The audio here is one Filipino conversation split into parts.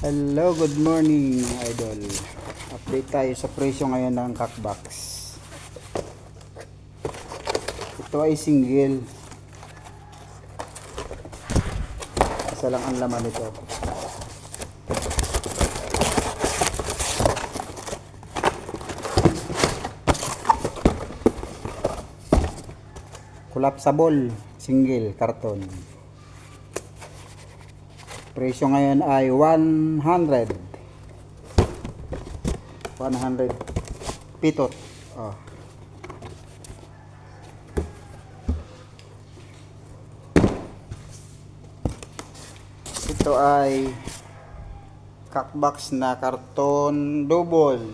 Hello, good morning idol. Update tayo sa presyo ngayon ng Kakbox. Ito ay single. Isa lang ang laman nito. Collapsible, single, karton. Presyo ngayon ay 100 pitot. Oh. Ito ay Kakbox na karton double.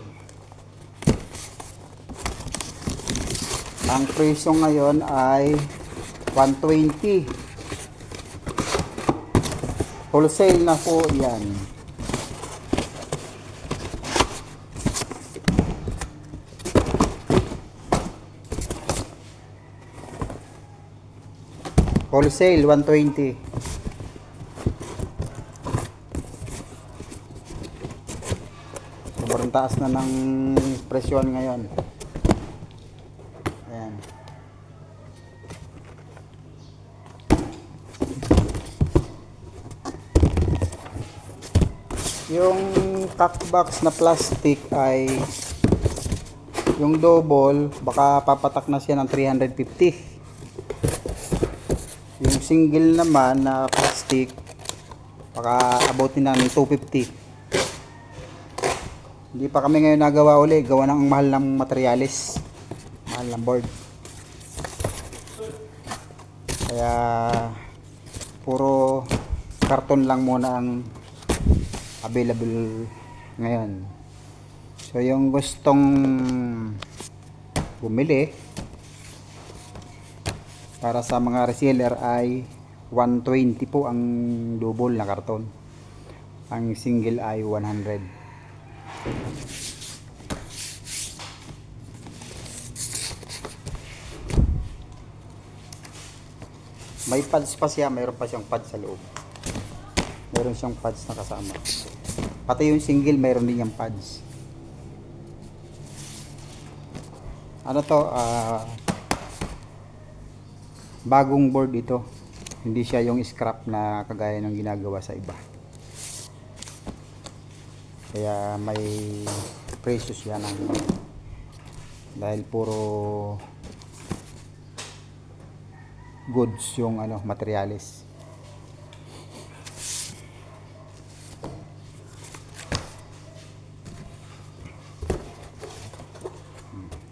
Ang presyo ngayon ay 120. Wholesale na po yan. Wholesale 120. Sobrang taas na ng presyon ngayon. Ayan. Yung Kakbox na plastic ay yung double, baka papatak na siya ng 350. Yung single naman na plastic, baka abutin namin 250. Hindi pa kami ngayon nagawa uli, gawa ng mahal ng materialis, mahal ng board. Kaya puro karton lang muna ang available ngayon. So yung gustong bumili para sa mga reseller ay 120 po ang double na karton. Ang single ay 100. May pads pa siya, mayroon pa siyang pads sa loob. Meron siyang pads na kasama. Pati yung single mayroon din yung pads. Ano to? Bagong board ito. Hindi siya yung scrap na kagaya ng ginagawa sa iba. Kaya may presyo siya ng dahil puro goods yung materialis.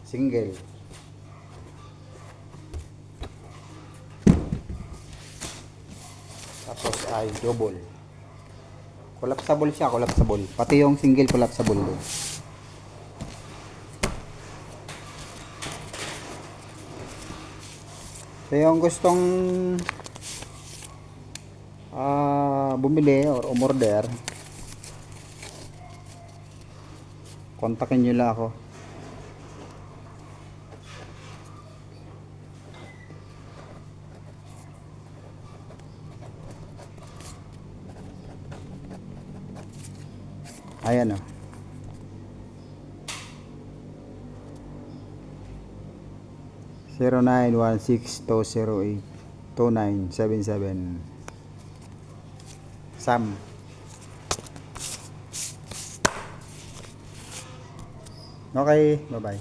Single. Tapos ay double. Collapsible siya, collapsible. Pati yung single collapsible din. So yung gustong bumili or umorder, kontakin nyo lang ako. Ayan o. 0916-208-2977 Sam. Okay, bye bye.